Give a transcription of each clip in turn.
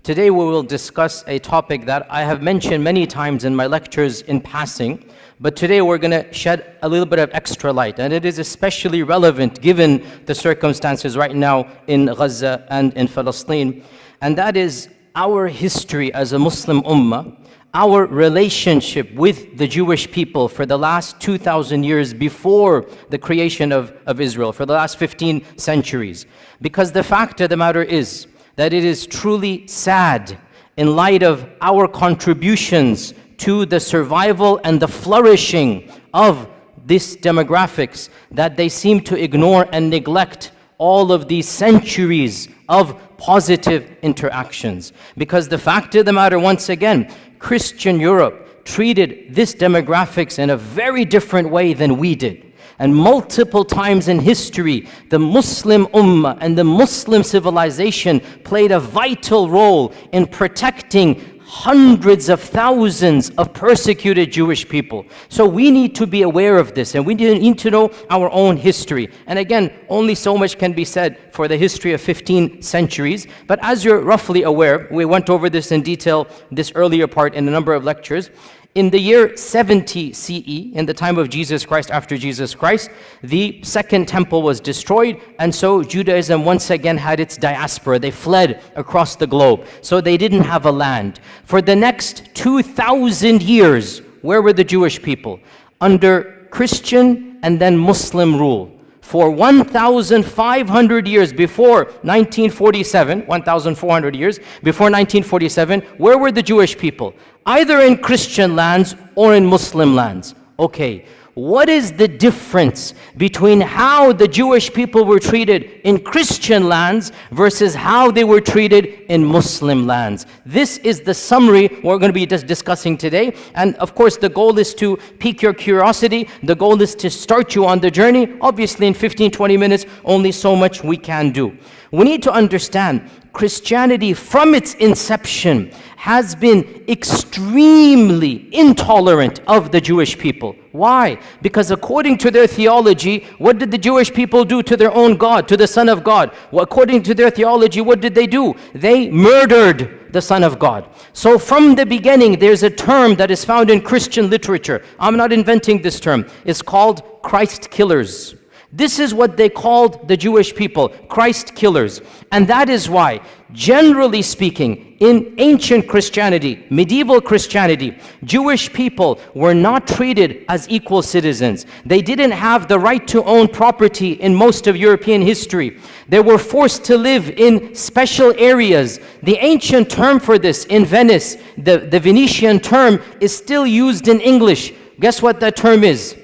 Today we will discuss a topic that I have mentioned many times in my lectures in passing, but today we're going to shed a little bit of extra light, and it is especially relevant given the circumstances right now in Gaza and in Palestine, and that is our history as a Muslim ummah, our relationship with the Jewish people for the last 2,000 years before the creation of Israel, for the last 15 centuries. Because the fact of the matter is that it is truly sad in light of our contributions to the survival and the flourishing of these demographics that they seem to ignore and neglect all of these centuries of positive interactions. Because the fact of the matter, once again, Christian Europe treated this demographics in a very different way than we did. And multiple times in history, the Muslim ummah and the Muslim civilization played a vital role in protecting hundreds of thousands of persecuted Jewish people. So we need to be aware of this, and we need to know our own history. And again, only so much can be said for the history of 15 centuries. But as you're roughly aware, we went over this in detail this earlier part in a number of lectures. In the year 70 CE, in the time of Jesus Christ, after Jesus Christ, the second temple was destroyed, and so Judaism once again had its diaspora. They fled across the globe, so they didn't have a land. For the next 2,000 years, where were the Jewish people? Under Christian and then Muslim rule. For 1,500 years before 1947, 1,400 years before 1947, where were the Jewish people? Either in Christian lands or in Muslim lands. Okay, what is the difference between how the Jewish people were treated in Christian lands versus how they were treated in Muslim lands? This is the summary we're going to be discussing today. And of course, the goal is to pique your curiosity. The goal is to start you on the journey. Obviously, in 15, 20 minutes, only so much we can do. We need to understand Christianity from its inception has been extremely intolerant of the Jewish people. Why? Because according to their theology, what did the Jewish people do to their own God, to the Son of God? Well, according to their theology, what did they do? They murdered the Son of God. So from the beginning, there's a term that is found in Christian literature. I'm not inventing this term. It's called Christ killers. This is what they called the Jewish people, Christ killers. And that is why, generally speaking, in ancient Christianity, medieval Christianity, Jewish people were not treated as equal citizens. They didn't have the right to own property in most of European history. They were forced to live in special areas. The ancient term for this in Venice, the Venetian term, is still used in English. Guess what that term is?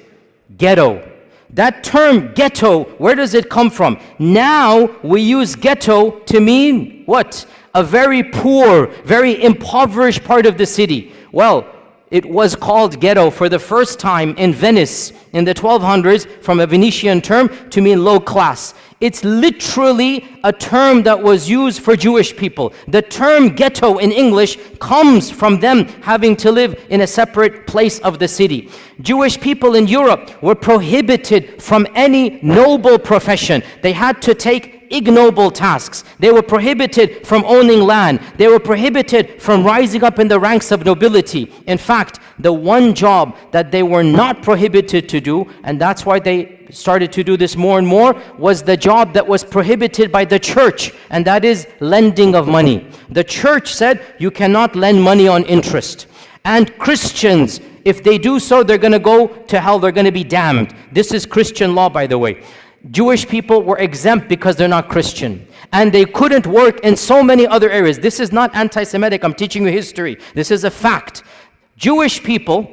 Ghetto. That term ghetto, where does it come from? Now we use ghetto to mean what? A very poor, very impoverished part of the city. Well, it was called ghetto for the first time in Venice in the 1200s from a Venetian term to mean low class. It's literally a term that was used for Jewish people. The term ghetto in English comes from them having to live in a separate place of the city. Jewish people in Europe were prohibited from any noble profession. They had to take ignoble tasks. They were prohibited from owning land. They were prohibited from rising up in the ranks of nobility. In fact, the one job that they were not prohibited to do, and that's why they started to do this more and more, was the job that was prohibited by the church, and that is lending of money. The church said you cannot lend money on interest. And Christians, if they do so, they're going to go to hell, they're going to be damned. This is Christian law, by the way. Jewish people were exempt because they're not Christian. And they couldn't work in so many other areas. This is not anti-Semitic, I'm teaching you history. This is a fact. Jewish people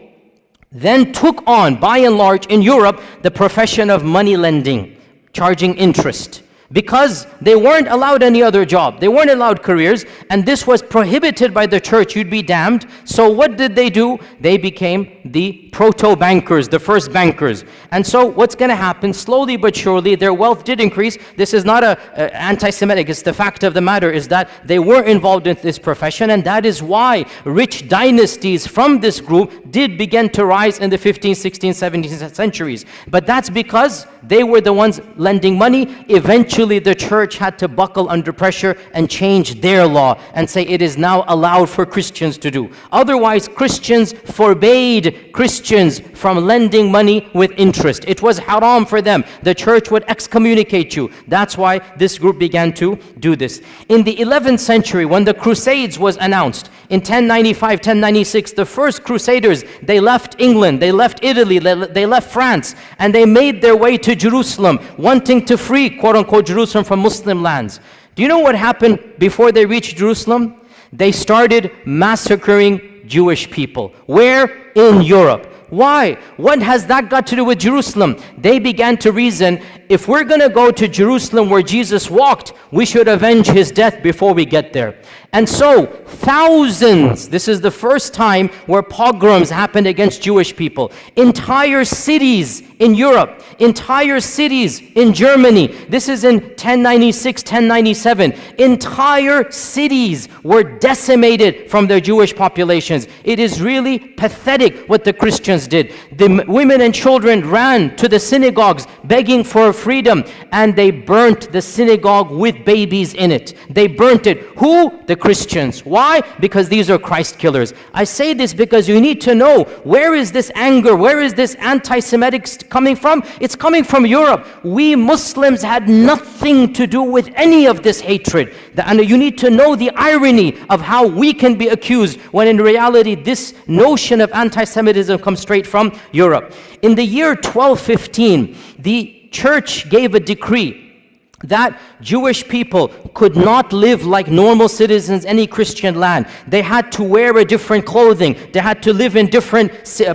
then took on, by and large, in Europe, the profession of money lending, charging interest. Because they weren't allowed any other job. They weren't allowed careers, and this was prohibited by the church. You'd be damned. So what did they do? They became the proto-bankers, the first bankers. And so what's going to happen, slowly but surely, their wealth did increase. This is not anti-Semitic. It's the fact of the matter is that they were involved in this profession, and that is why rich dynasties from this group did begin to rise in the 15th, 16th, 17th centuries. But that's because they were the ones lending money. Eventually, eventually the church had to buckle under pressure and change their law and say it is now allowed for Christians to do. Otherwise, Christians forbade Christians from lending money with interest. It was haram for them. The church would excommunicate you. That's why this group began to do this. In the 11th century, when the Crusades was announced, in 1095, 1096, the first Crusaders, they left England, they left Italy, they left France, and they made their way to Jerusalem, wanting to free, quote-unquote, Jerusalem from Muslim lands. Do you know what happened before they reached Jerusalem? They started massacring Jewish people. Where? In Europe. Why? What has that got to do with Jerusalem? They began to reason, if we're going to go to Jerusalem where Jesus walked, we should avenge his death before we get there. And so, thousands, this is the first time where pogroms happened against Jewish people. Entire cities in Europe, entire cities in Germany, this is in 1096, 1097, entire cities were decimated from their Jewish populations. It is really pathetic what the Christians did. The women and children ran to the synagogues begging for freedom, and they burnt the synagogue with babies in it. They burnt it. Who? The Christians. Why? Because these are Christ killers. I say this because you need to know, where is this anger, where is this anti-Semitic coming from? It's coming from Europe. We Muslims had nothing to do with any of this hatred. And you need to know the irony of how we can be accused when in reality this notion of anti-Semitism comes straight from Europe. In the year 1215, the church gave a decree that Jewish people could not live like normal citizens in any Christian land. They had to wear a different clothing. They had to live in different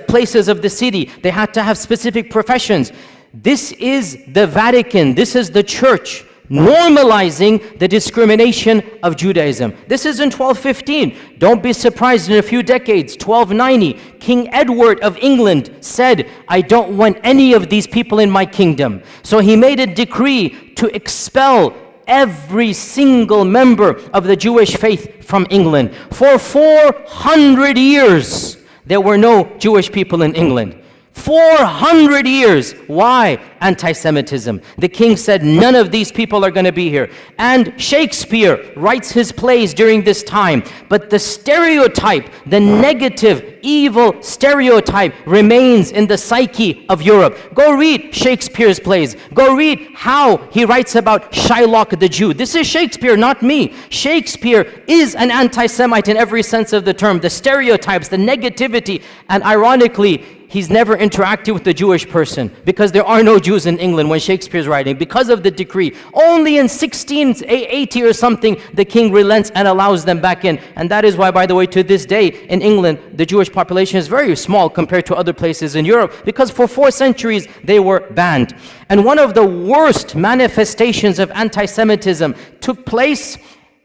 places of the city. They had to have specific professions. This is the Vatican. This is the church normalizing the discrimination of Judaism. This is in 1215. Don't be surprised in a few decades, 1290, King Edward of England said, I don't want any of these people in my kingdom. So he made a decree to expel every single member of the Jewish faith from England. For 400 years, there were no Jewish people in England. 400 years. Why? Anti-Semitism. The king said, none of these people are going to be here. And Shakespeare writes his plays during this time. But the stereotype, the negative, evil stereotype remains in the psyche of Europe. Go read Shakespeare's plays. Go read how he writes about Shylock the Jew. This is Shakespeare, not me. Shakespeare is an anti-Semite in every sense of the term. The stereotypes, the negativity, and ironically, he's never interacted with the Jewish person because there are no Jews in England when Shakespeare's writing because of the decree. Only in 1680 or something, the king relents and allows them back in. And that is why, by the way, to this day in England, the Jewish population is very small compared to other places in Europe because for 4 centuries they were banned. And one of the worst manifestations of anti-Semitism took place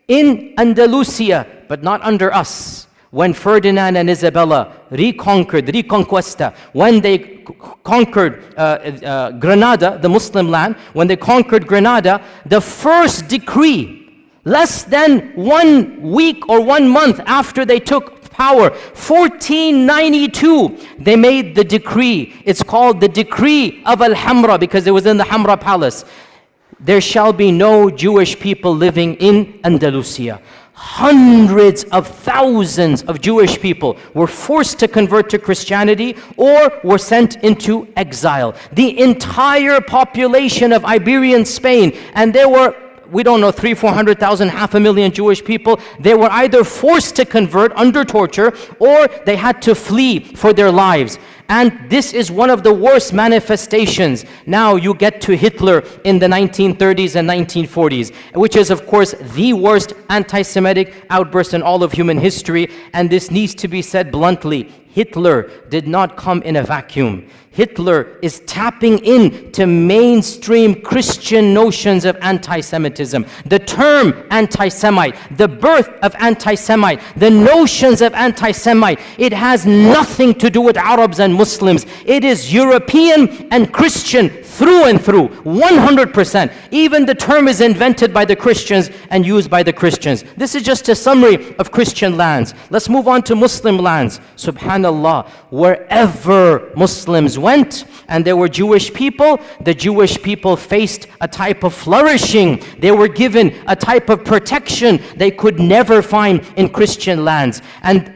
in Andalusia, but not under us. When Ferdinand and Isabella Reconquista, when they conquered Granada, the Muslim land, when they conquered Granada, the first decree, less than 1 week or 1 month after they took power, 1492, they made the decree. It's called the Decree of Al-Hamra because it was in the Hamra Palace. There shall be no Jewish people living in Andalusia. Hundreds of thousands of Jewish people were forced to convert to Christianity or were sent into exile. The entire population of Iberian Spain, and there were, we don't know, 300,000, 400,000, 500,000 Jewish people, they were either forced to convert under torture or they had to flee for their lives. And this is one of the worst manifestations. Now you get to Hitler in the 1930s and 1940s, which is of course the worst anti-Semitic outburst in all of human history. And this needs to be said bluntly. Hitler did not come in a vacuum. Hitler is tapping into mainstream Christian notions of anti-Semitism. The term anti-Semite, the birth of anti-Semite, the notions of anti-Semite, it has nothing to do with Arabs and Muslims. It is European and Christian through and through, 100%. Even the term is invented by the Christians and used by the Christians. This is just a summary of Christian lands. Let's move on to Muslim lands. Subhanallah, wherever Muslims went and there were Jewish people, the Jewish people faced a type of flourishing. They were given a type of protection they could never find in Christian lands. And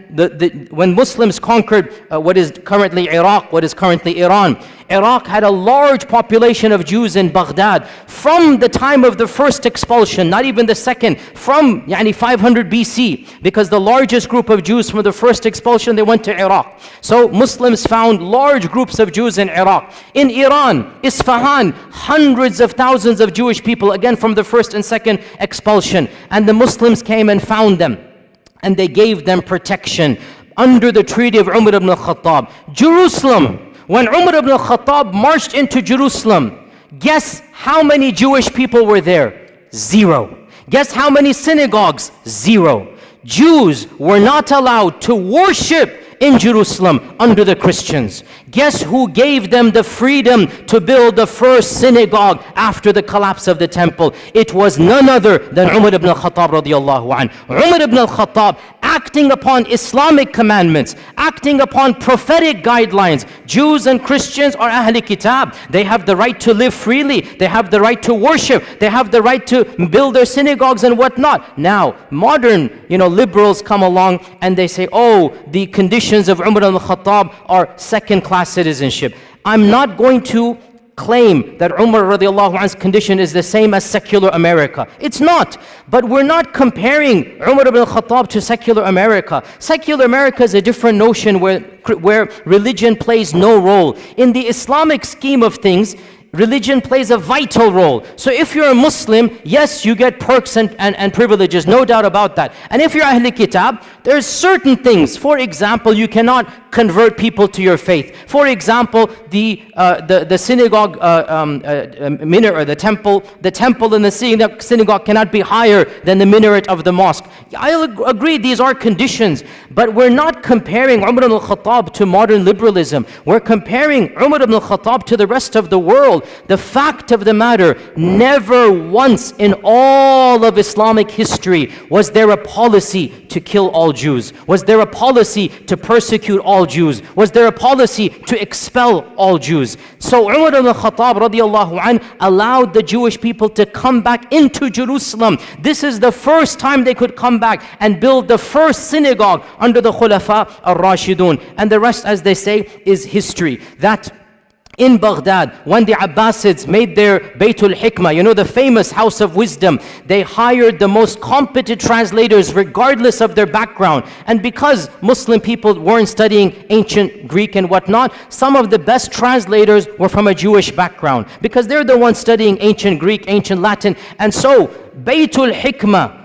when Muslims conquered what is currently Iraq, what is currently Iran, Iraq had a large population of Jews in Baghdad from the time of the first expulsion, not even the second, from 500 BC, because the largest group of Jews from the first expulsion, they went to Iraq. So Muslims found large groups of Jews in Iraq. In Iran, Isfahan, hundreds of thousands of Jewish people, again from the first and second expulsion. And the Muslims came and found them, and they gave them protection under the treaty of Umar ibn al-Khattab. Jerusalem, when Umar ibn al-Khattab marched into Jerusalem, guess how many Jewish people were there? 0. Guess how many synagogues? 0. Jews were not allowed to worship in Jerusalem under the Christians. Guess who gave them the freedom to build the first synagogue after the collapse of the temple? It was none other than Umar ibn al-Khattab radiallahu anh. Umar ibn al-Khattab, acting upon Islamic commandments, acting upon prophetic guidelines. Jews and Christians are Ahli Kitab. They have the right to live freely. They have the right to worship. They have the right to build their synagogues and whatnot. Now, modern, liberals come along and they say, oh, the conditions of Umar al-Khattab are second-class citizenship. I'm not going to claim that Umar radiallahu anhu's condition is the same as secular America. It's not. But we're not comparing Umar ibn al-Khattab to secular America. Secular America is a different notion where religion plays no role. In the Islamic scheme of things, religion plays a vital role. So if you're a Muslim, yes, you get perks and privileges, no doubt about that. And if you're Ahl Kitab, there's certain things. For example, you cannot convert people to your faith. For example, the synagogue minaret, or the temple in the synagogue cannot be higher than the minaret of the mosque. I agree, these are conditions, but we're not comparing Umar ibn al-Khattab to modern liberalism. We're comparing Umar ibn al-Khattab to the rest of the world. The fact of the matter, never once in all of Islamic history was there a policy to kill all Jews. Was there a policy to persecute all Jews? Was there a policy to expel all Jews? So Umar ibn al-Khattab radiallahu anh allowed the Jewish people to come back into Jerusalem. This is the first time they could come back and build the first synagogue under the Khulafa al-Rashidun. And the rest, as they say, is history. That in Baghdad, when the Abbasids made their Baytul Hikmah, the famous house of wisdom, they hired the most competent translators regardless of their background. And because Muslim people weren't studying ancient Greek and whatnot, some of the best translators were from a Jewish background, because they're the ones studying ancient Greek, ancient Latin. And so Baytul Hikmah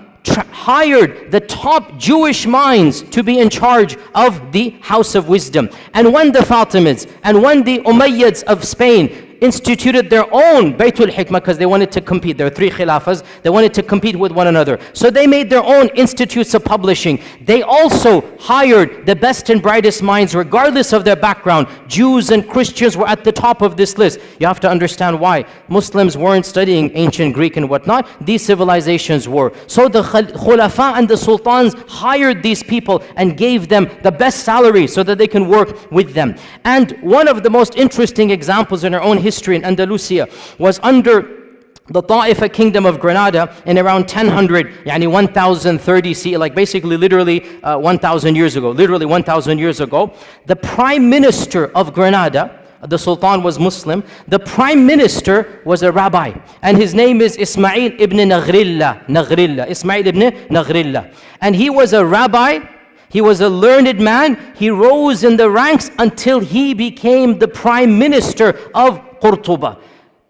hired the top Jewish minds to be in charge of the House of Wisdom. And when the Fatimids and when the Umayyads of Spain instituted their own Baytul Hikmah, because they wanted to compete. There are 3 khilafas. They wanted to compete with one another. So they made their own institutes of publishing. They also hired the best and brightest minds regardless of their background. Jews and Christians were at the top of this list. You have to understand why. Muslims weren't studying ancient Greek and whatnot. These civilizations were. So the Khulafa and the Sultans hired these people and gave them the best salary so that they can work with them. And one of the most interesting examples in our own history in Andalusia was under the Ta'ifa kingdom of Granada in around 1000, 1030 CE, like basically literally 1000 years ago. Literally 1000 years ago, the prime minister of Granada, the Sultan was Muslim, the prime minister was a rabbi, and his name is Ismail ibn Naghrilla, Ismail ibn Naghrilla. And he was a rabbi. He was a learned man. He rose in the ranks until he became the prime minister of Qurtuba.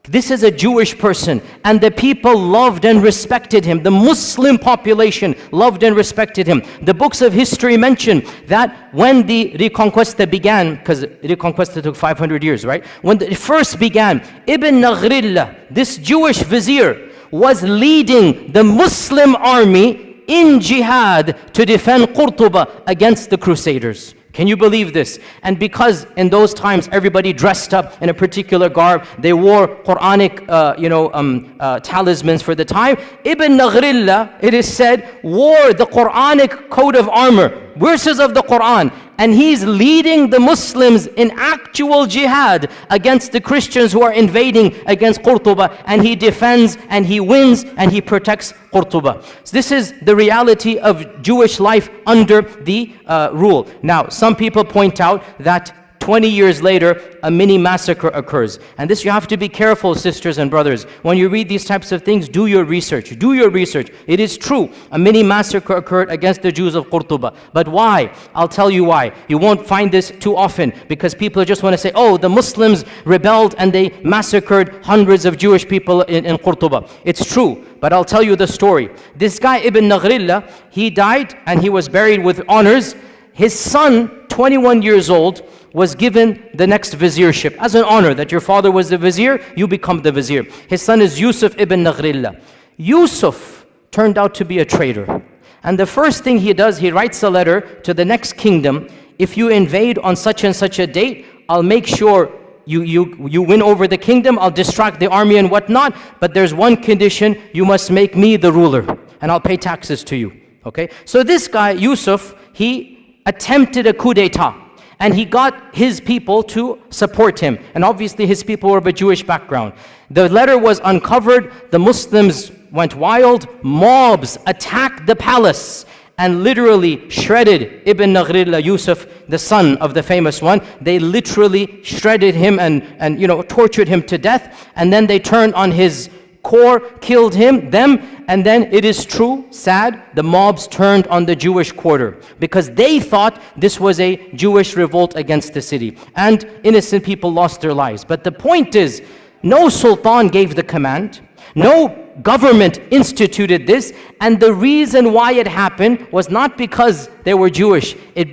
This is a Jewish person, and the people loved and respected him. The Muslim population loved and respected him. The books of history mention that when the Reconquista began, because Reconquista took 500 years, right? When it first began, Ibn Naghrilla, this Jewish vizier, was leading the Muslim army in jihad to defend Qurtuba against the Crusaders. Can you believe this? And because in those times everybody dressed up in a particular garb, they wore Quranic talismans for the time, Ibn Naghrillah, it is said, wore the Quranic coat of armor, verses of the Quran, and he's leading the Muslims in actual jihad against the Christians who are invading against Qurtuba, and he defends and he wins and he protects Qurtuba. So this is the reality of Jewish life under the rule. Now, some people point out that 20 years later, a mini massacre occurs. And this, you have to be careful, sisters and brothers. When you read these types of things, do your research. Do your research. It is true, a mini massacre occurred against the Jews of Qurtuba. But why? I'll tell you why. You won't find this too often, because people just want to say, oh, the Muslims rebelled and they massacred hundreds of Jewish people in Qurtuba. It's true, but I'll tell you the story. This guy, Ibn Naghrillah, he died and he was buried with honors. His son, 21 years old, was given the next viziership as an honor, that your father was the vizier, you become the vizier. His son is Yusuf ibn Naghrillah. Yusuf turned out to be a traitor. And the first thing he does, he writes a letter to the next kingdom. If you invade on such and such a date, I'll make sure you win over the kingdom, I'll distract the army and whatnot, but there's one condition, you must make me the ruler, and I'll pay taxes to you. Okay? So this guy, Yusuf, he attempted a coup d'etat. And he got his people to support him. And obviously his people were of a Jewish background. The letter was uncovered. The Muslims went wild. Mobs attacked the palace and literally shredded Ibn Naghrillah, Yusuf, the son of the famous one. They literally shredded him and tortured him to death. And then they turned on his core, killed them, and then it is true, sad, the mobs turned on the Jewish quarter because they thought this was a Jewish revolt against the city, and innocent people lost their lives. But the point is, no sultan gave the command, no government instituted this, and the reason why it happened was not because they were Jewish. It's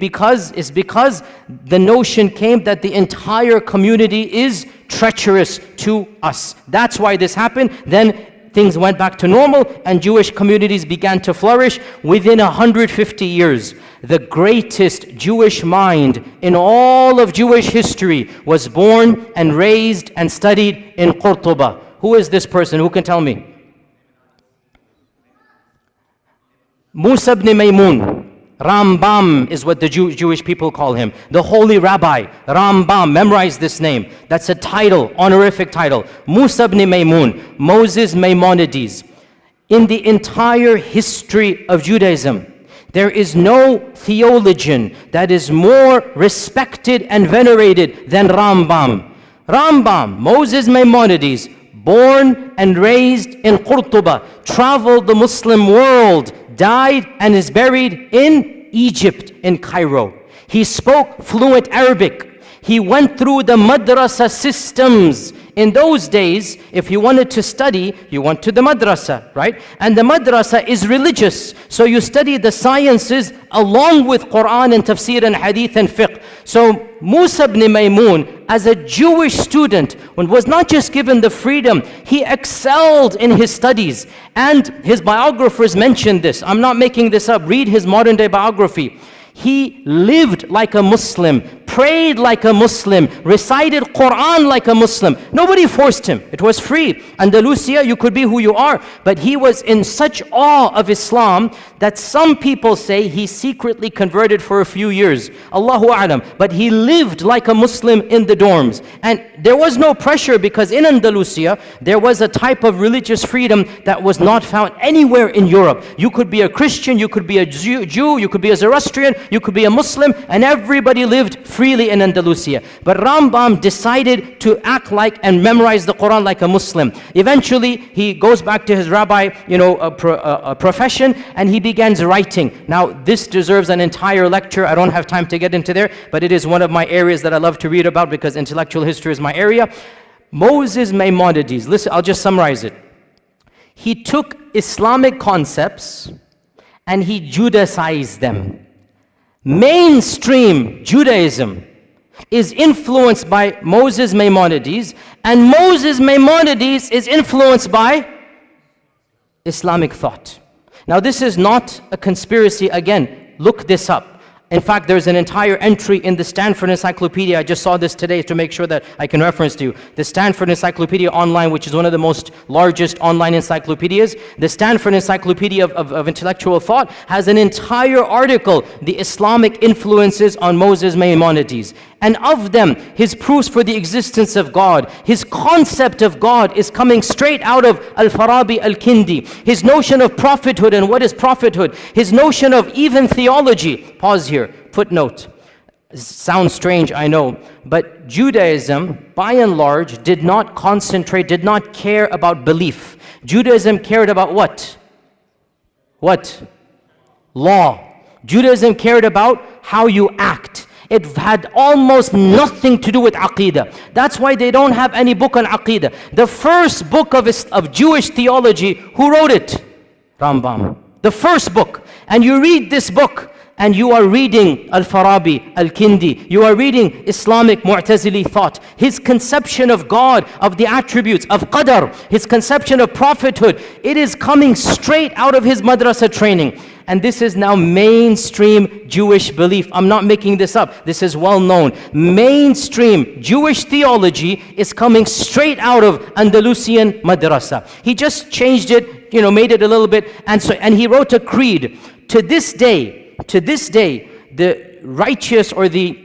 because the notion came that the entire community is treacherous to us. That's why this happened. Then things went back to normal and Jewish communities began to flourish. Within 150 years, the greatest Jewish mind in all of Jewish history was born and raised and studied in Qurtuba. Who is this person? Who can tell me? Musa ibn Maymun. Rambam is what the Jewish people call him. The holy rabbi, Rambam. Memorize this name. That's a title, honorific title. Musa ibn Maymun, Moses Maimonides. In the entire history of Judaism, there is no theologian that is more respected and venerated than Rambam. Rambam, Moses Maimonides, born and raised in Qurtuba, traveled the Muslim world, died and is buried in Egypt, in Cairo. He spoke fluent Arabic. He went through the madrasa systems. In those days, if you wanted to study, you went to the madrasa, right? And the madrasa is religious. So you study the sciences along with Quran and tafsir and hadith and fiqh. So Musa ibn Maymun, as a Jewish student, was not just given the freedom, he excelled in his studies. And his biographers mentioned this. I'm not making this up. Read his modern day biography. He lived like a Muslim, prayed like a Muslim, recited Quran like a Muslim. Nobody forced him. It was free. Andalusia, you could be who you are. But he was in such awe of Islam that some people say he secretly converted for a few years. Allahu A'lam. But he lived like a Muslim in the dorms. And there was no pressure because in Andalusia, there was a type of religious freedom that was not found anywhere in Europe. You could be a Christian, you could be a Jew, you could be a Zoroastrian, you could be a Muslim, and everybody lived freely in Andalusia. But Rambam decided to act like and memorize the Quran like a Muslim. Eventually, he goes back to his rabbi, profession, and he begins writing. Now, this deserves an entire lecture. I don't have time to get into there, but it is one of my areas that I love to read about because intellectual history is my area. Moses Maimonides, listen, I'll just summarize it. He took Islamic concepts and he Judaicized them. Mainstream Judaism is influenced by Moses Maimonides, and Moses Maimonides is influenced by Islamic thought. Now this is not a conspiracy. Again, look this up. In fact, there's an entire entry in the Stanford Encyclopedia. I just saw this today to make sure that I can reference to you. The Stanford Encyclopedia Online, which is one of the most largest online encyclopedias. The Stanford Encyclopedia of Intellectual Thought has an entire article, The Islamic Influences on Moses Maimonides. And of them, his proofs for the existence of God, his concept of God is coming straight out of Al-Farabi Al-Kindi. His notion of prophethood and what is prophethood. His notion of even theology. Pause here, footnote. Sounds strange, I know. But Judaism, by and large, did not concentrate, did not care about belief. Judaism cared about what? What? Law. Judaism cared about how you act. It had almost nothing to do with Aqidah. That's why they don't have any book on Aqidah. The first book of Jewish theology, who wrote it? Rambam. The first book. And you read this book, and you are reading Al-Farabi, Al-Kindi. You are reading Islamic Mu'tazili thought. His conception of God, of the attributes, of Qadar, his conception of prophethood, it is coming straight out of his madrasa training. And this is now mainstream Jewish belief. I'm not making this up. This is well known. Mainstream Jewish theology is coming straight out of Andalusian madrasa. He just changed it, made it a little bit. And he wrote a creed. To this day, the righteous or the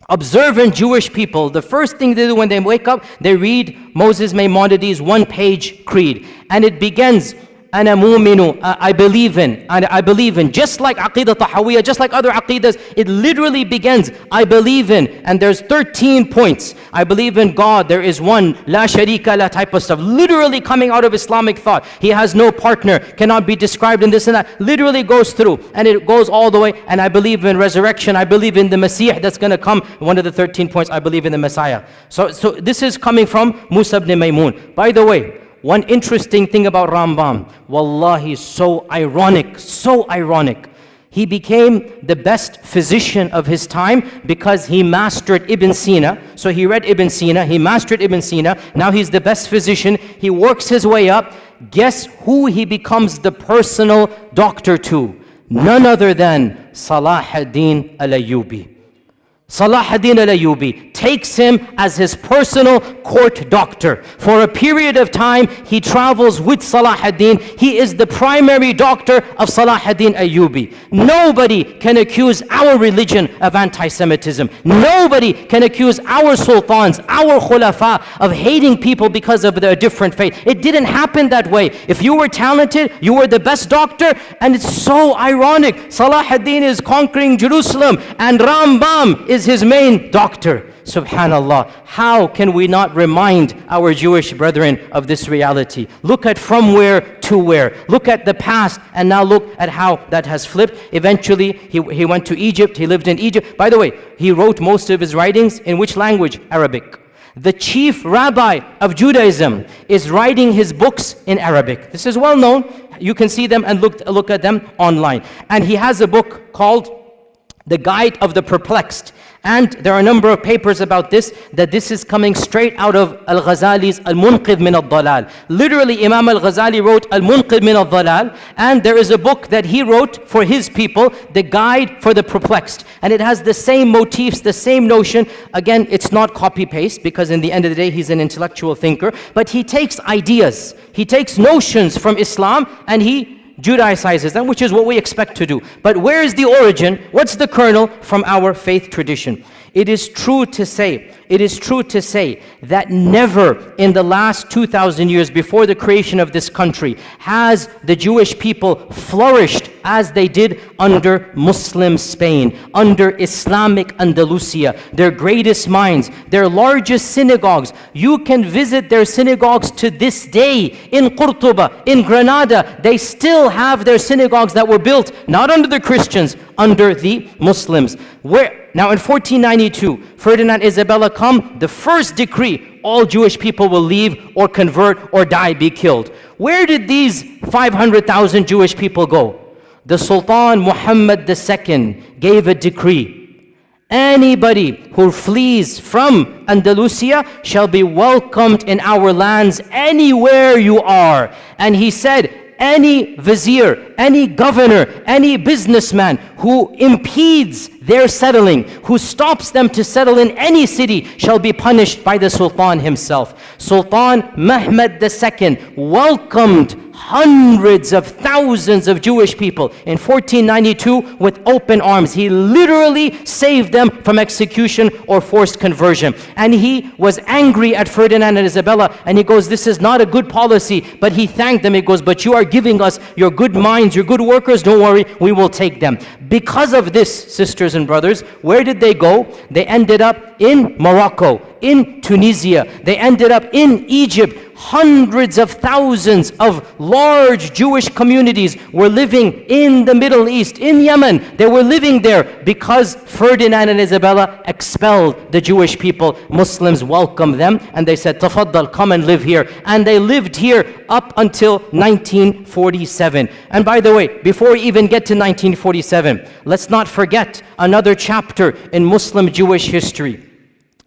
observant Jewish people, the first thing they do when they wake up, they read Moses Maimonides' one-page creed. And it begins, Ana mu'minu, I believe in, just like Aqidah Tahawiyah, just like other Aqidas, it literally begins, I believe in, and there's 13 points. I believe in God, there is one, la sharika la type of stuff, literally coming out of Islamic thought. He has no partner, cannot be described in this and that, literally goes through, and it goes all the way, and I believe in resurrection, I believe in the Messiah that's going to come. One of the 13 points, I believe in the Messiah. So this is coming from Musa ibn Maymun. By the way, one interesting thing about Rambam, wallahi, so ironic. He became the best physician of his time because he mastered Ibn Sina. So he read Ibn Sina, he mastered Ibn Sina, now he's the best physician. He works his way up. Guess who he becomes the personal doctor to? None other than Salahuddin al-Ayyubi. Salahuddin al-Ayyubi takes him as his personal court doctor. For a period of time, he travels with Salahuddin. He is the primary doctor of Salahuddin Ayyubi. Nobody can accuse our religion of anti-Semitism. Nobody can accuse our sultans, our khulafa, of hating people because of their different faith. It didn't happen that way. If you were talented, you were the best doctor, and it's so ironic. Salahuddin is conquering Jerusalem, and Rambam is his main doctor. Subhanallah. How can we not remind our Jewish brethren of this reality? Look at from where to where. Look at the past and now look at how that has flipped. Eventually, he went to Egypt. He lived in Egypt. By the way, he wrote most of his writings in which language? Arabic. The chief rabbi of Judaism is writing his books in Arabic. This is well known. You can see them and look at them online. And he has a book called The Guide of the Perplexed. And there are a number of papers about this, that this is coming straight out of Al-Ghazali's Al-Munqidh min al-Dalal. Literally, Imam Al-Ghazali wrote Al-Munqidh min al-Dalal, and there is a book that he wrote for his people, The Guide for the Perplexed. And it has the same motifs, the same notion. Again, it's not copy-paste, because in the end of the day, he's an intellectual thinker. But he takes ideas, he takes notions from Islam, and he Judaicizes them, which is what we expect to do. But where is the origin? What's the kernel? From our faith tradition. It is true to say that never in the last 2,000 years before the creation of this country has the Jewish people flourished as they did under Muslim Spain, under Islamic Andalusia, their greatest minds, their largest synagogues. You can visit their synagogues to this day in Qurtuba, in Granada. They still have their synagogues that were built not under the Christians, under the Muslims. Now in 1492, Ferdinand Isabella come, the first decree, all Jewish people will leave or convert or die, be killed. Where did these 500,000 Jewish people go? The Sultan Muhammad II gave a decree. Anybody who flees from Andalusia shall be welcomed in our lands anywhere you are. And he said, any vizier, any governor, any businessman who impedes their settling, who stops them to settle in any city, shall be punished by the Sultan himself. Sultan Mehmed II welcomed hundreds of thousands of Jewish people in 1492 with open arms. He literally saved them from execution or forced conversion. And he was angry at Ferdinand and Isabella, and he goes, this is not a good policy. But he thanked them. He goes, but you are giving us your good minds, your good workers, don't worry, we will take them. Because of this, sisters and brothers, where did they go? They ended up in Morocco, in Tunisia. They ended up in Egypt. Hundreds of thousands of large Jewish communities were living in the Middle East, in Yemen. They were living there because Ferdinand and Isabella expelled the Jewish people. Muslims welcomed them and they said, Tafaddal, come and live here. And they lived here up until 1947. And by the way, before we even get to 1947, let's not forget another chapter in Muslim Jewish history.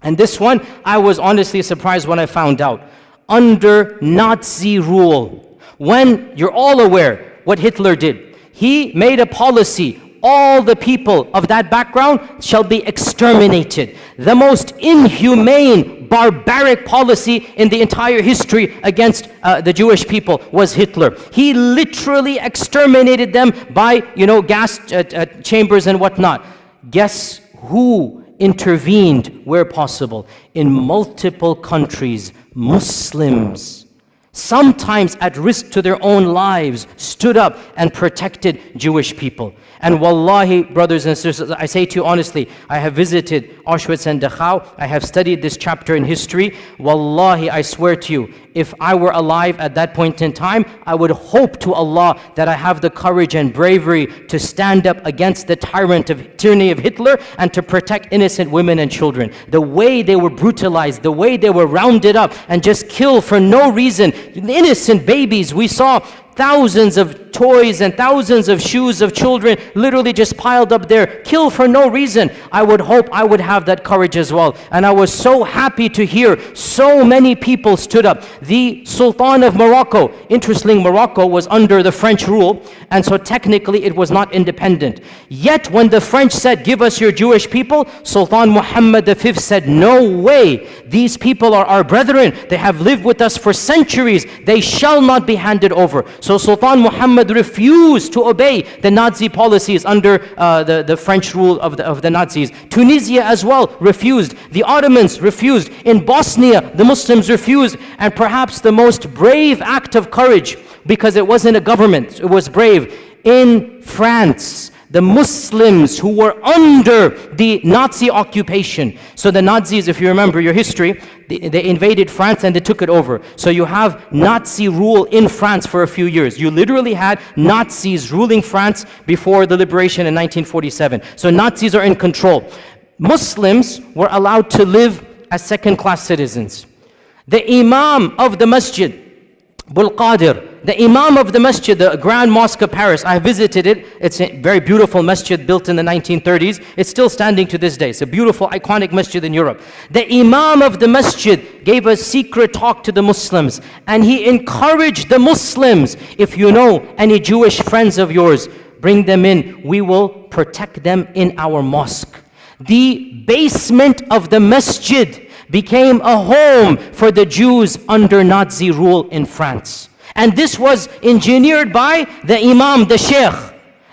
And this one, I was honestly surprised when I found out. Under Nazi rule, when you're all aware what Hitler did, he made a policy, all the people of that background shall be exterminated. The most inhumane, barbaric policy in the entire history against the Jewish people was Hitler. He literally exterminated them by, gas chambers and whatnot. Guess who intervened where possible? In multiple countries, Muslims, sometimes at risk to their own lives, stood up and protected Jewish people. And wallahi, brothers and sisters, I say to you honestly, I have visited Auschwitz and Dachau. I have studied this chapter in history. Wallahi, I swear to you, if I were alive at that point in time, I would hope to Allah that I have the courage and bravery to stand up against the tyranny of Hitler and to protect innocent women and children. The way they were brutalized, the way they were rounded up and just killed for no reason. Innocent babies, we saw thousands of toys and thousands of shoes of children literally just piled up there, killed for no reason. I would hope I would have that courage as well. And I was so happy to hear so many people stood up. The Sultan of Morocco, interestingly, Morocco was under the French rule, and so technically it was not independent. Yet when the French said, give us your Jewish people, Sultan Muhammad V said, no way. These people are our brethren. They have lived with us for centuries. They shall not be handed over. So Sultan Muhammad refused to obey the Nazi policies under the French rule of the Nazis. Tunisia as well refused. The Ottomans refused. In Bosnia, the Muslims refused. And perhaps the most brave act of courage, because it wasn't a government, it was brave, in France, the Muslims who were under the Nazi occupation. So the Nazis, if you remember your history, they invaded France and they took it over. So you have Nazi rule in France for a few years. You literally had Nazis ruling France before the liberation in 1947. So Nazis are in control. Muslims were allowed to live as second-class citizens. The Imam of the Masjid, Bul Qadir, the Imam of the Masjid, the Grand Mosque of Paris, I visited it. It's a very beautiful masjid built in the 1930s. It's still standing to this day. It's a beautiful, iconic masjid in Europe. The Imam of the Masjid gave a secret talk to the Muslims, and he encouraged the Muslims, if you know any Jewish friends of yours, bring them in. We will protect them in our mosque. The basement of the masjid became a home for the Jews under Nazi rule in France. And this was engineered by the Imam, the Sheikh.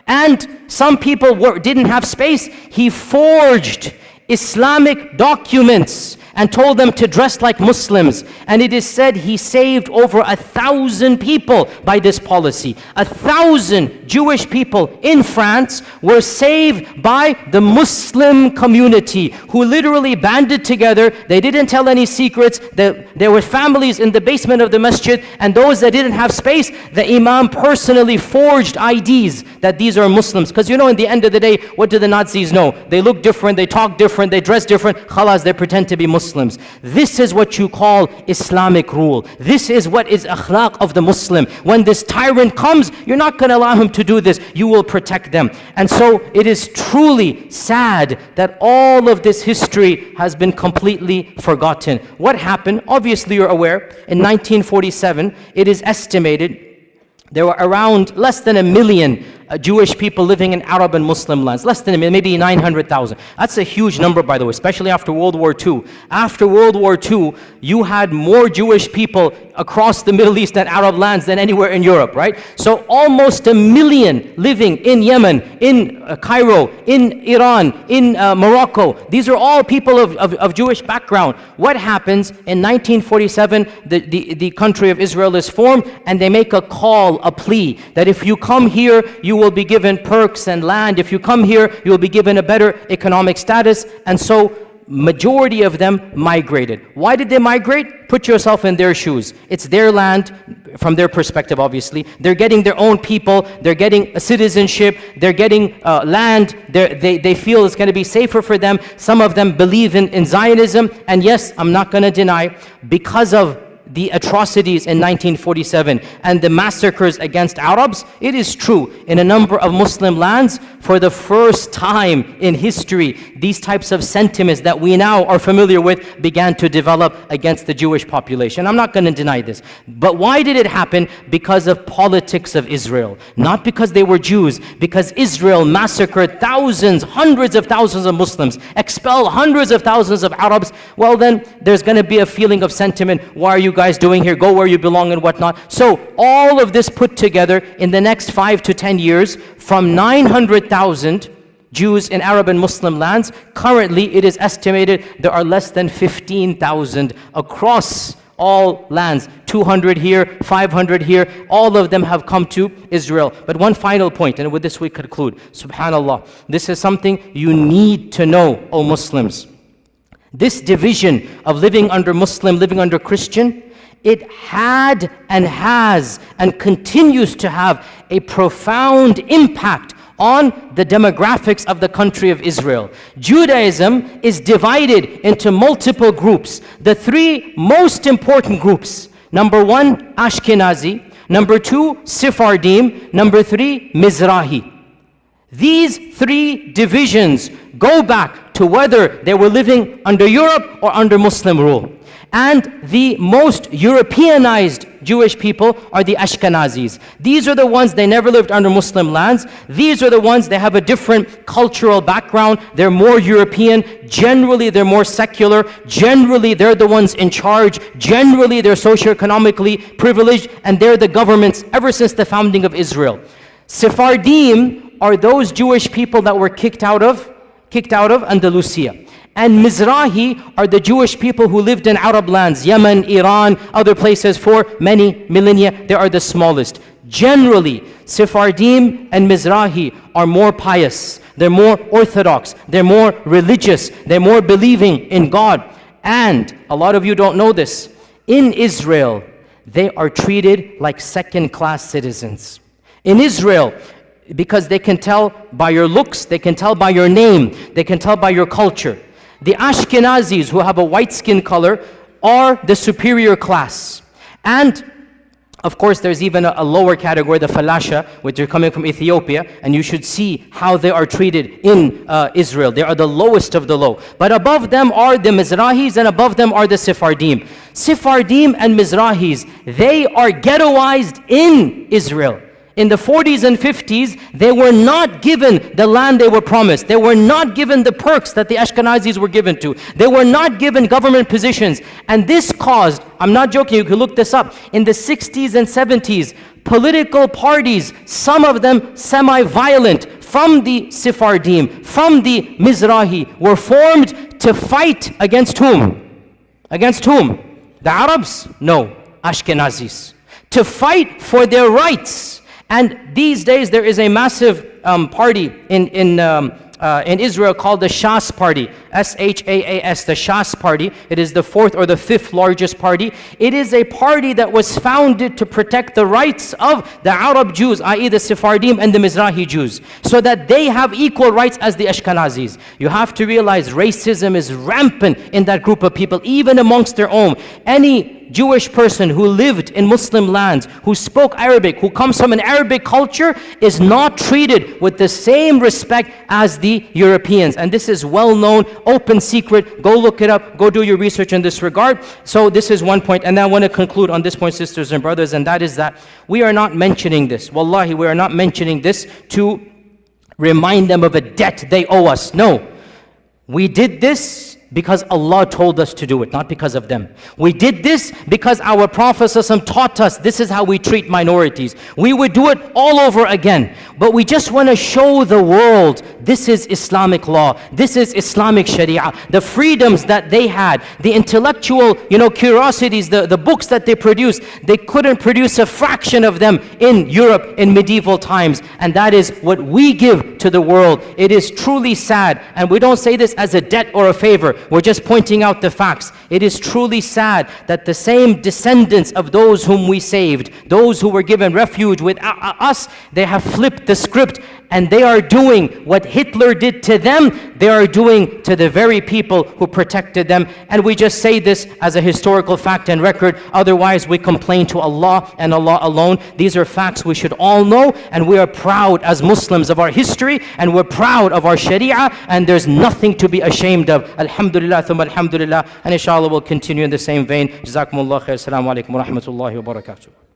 And some people didn't have space. He forged Islamic documents and told them to dress like Muslims. And it is said he saved over 1,000 people by this policy. 1,000 Jewish people in France were saved by the Muslim community who literally banded together. They didn't tell any secrets. There were families in the basement of the masjid, and those that didn't have space, the Imam personally forged IDs that these are Muslims. Because in the end of the day, what do the Nazis know? They look different, they talk different, they dress different. Khalas, they pretend to be Muslims. This is what you call Islamic rule. This is what is akhlaq of the Muslim. When this tyrant comes, you're not going to allow him to do this. You will protect them. And so it is truly sad that all of this history has been completely forgotten. What happened? Obviously you're aware, in 1947, it is estimated there were around less than 1 million Jewish people living in Arab and Muslim lands. Less than 1 million, maybe 900,000. That's a huge number, by the way, especially after World War II. After World War II, you had more Jewish people across the Middle East and Arab lands than anywhere in Europe, right? So almost 1 million living in Yemen, in Cairo, in Iran, in Morocco. These are all people of Jewish background. What happens in 1947? The country of Israel is formed, and they make a call, a plea, that if you come here, you will be given perks and land. If you come here, you will be given a better economic status. And so majority of them migrated. Why did they migrate? Put yourself in their shoes. It's their land, from their perspective, obviously. They're getting their own people. They're getting a citizenship. They're getting land. They feel it's going to be safer for them. Some of them believe in Zionism. And yes, I'm not going to deny, because of the atrocities in 1947 and the massacres against Arabs, it is true, in a number of Muslim lands, for the first time in history, these types of sentiments that we now are familiar with began to develop against the Jewish population. I'm not going to deny this. But why did it happen? Because of politics of Israel. Not because they were Jews, because Israel massacred thousands, hundreds of thousands of Muslims, expelled hundreds of thousands of Arabs. Well then, there's going to be a feeling of sentiment. Why are you guys doing here? Go where you belong and whatnot. So all of this put together in the next 5 to 10 years, from 900,000 Jews in Arab and Muslim lands, currently it is estimated there are less than 15,000 across all lands. 200 here, 500 here, all of them have come to Israel. But one final point, and with this we conclude. Subhanallah, this is something you need to know, O Muslims. This division of living under Muslim, living under Christian, it had and has and continues to have a profound impact on the demographics of the country of Israel. Judaism is divided into multiple groups. The three most important groups: number one, Ashkenazi; number two, Sephardim; number three, Mizrahi. These three divisions go back to whether they were living under Europe or under Muslim rule. And the most Europeanized Jewish people are the Ashkenazis. These are the ones, they never lived under Muslim lands. These are the ones, they have a different cultural background. They're more European. Generally, they're more secular. Generally, they're the ones in charge. Generally, they're socioeconomically privileged, and they're the governments ever since the founding of Israel. Sephardim are those Jewish people that were kicked out of Andalusia. And Mizrahi are the Jewish people who lived in Arab lands, Yemen, Iran, other places for many millennia. They are the smallest. Generally, Sephardim and Mizrahi are more pious. They're more orthodox. They're more religious. They're more believing in God. And a lot of you don't know this. In Israel, they are treated like second-class citizens. In Israel, because they can tell by your looks, they can tell by your name, they can tell by your culture. The Ashkenazis, who have a white skin color, are the superior class. And of course, there's even a lower category, the Falasha, which are coming from Ethiopia, and you should see how they are treated in Israel. They are the lowest of the low. But above them are the Mizrahis, and above them are the Sephardim. Sephardim and Mizrahis, they are ghettoized in Israel. In the 40s and 50s, they were not given the land they were promised. They were not given the perks that the Ashkenazis were given to. They were not given government positions. And this caused, I'm not joking, you can look this up, in the 60s and 70s, political parties, some of them semi-violent, from the Sephardim, from the Mizrahi, were formed to fight against whom? Against whom? The Arabs? No, Ashkenazis. To fight for their rights. And these days there is a massive party in Israel called the Shas Party, S-H-A-A-S, the Shas Party. It is the fourth or the fifth largest party. It is a party that was founded to protect the rights of the Arab Jews, i.e. the Sephardim and the Mizrahi Jews, so that they have equal rights as the Ashkenazis. You have to realize racism is rampant in that group of people, even amongst their own. Any Jewish person who lived in Muslim lands, who spoke Arabic, who comes from an Arabic culture, is not treated with the same respect as the Europeans. And this is well known, open secret. Go look it up, go do your research in this regard. So this is one point. And then I want to conclude on this point, sisters and brothers, and that is that we are not mentioning this. Wallahi, we are not mentioning this to remind them of a debt they owe us. No. We did this because Allah told us to do it, not because of them. We did this because our Prophet ﷺ taught us this is how we treat minorities. We would do it all over again. But we just want to show the world this is Islamic law. This is Islamic Sharia. The freedoms that they had, the intellectual, curiosities, the books that they produced, they couldn't produce a fraction of them in Europe in medieval times. And that is what we give to the world. It is truly sad. And we don't say this as a debt or a favor. We're just pointing out the facts. It is truly sad that the same descendants of those whom we saved, those who were given refuge with us, they have flipped the script and they are doing what Hitler did to them, they are doing to the very people who protected them. And we just say this as a historical fact and record. Otherwise, we complain to Allah and Allah alone. These are facts we should all know, and we are proud as Muslims of our history, and we're proud of our Sharia, and there's nothing to be ashamed of. Alhamdulillah, thumma alhamdulillah. And inshallah we'll continue in the same vein. Jazakumullah khair. Assalamu alaikum wa rahmatullahi wa barakatuh.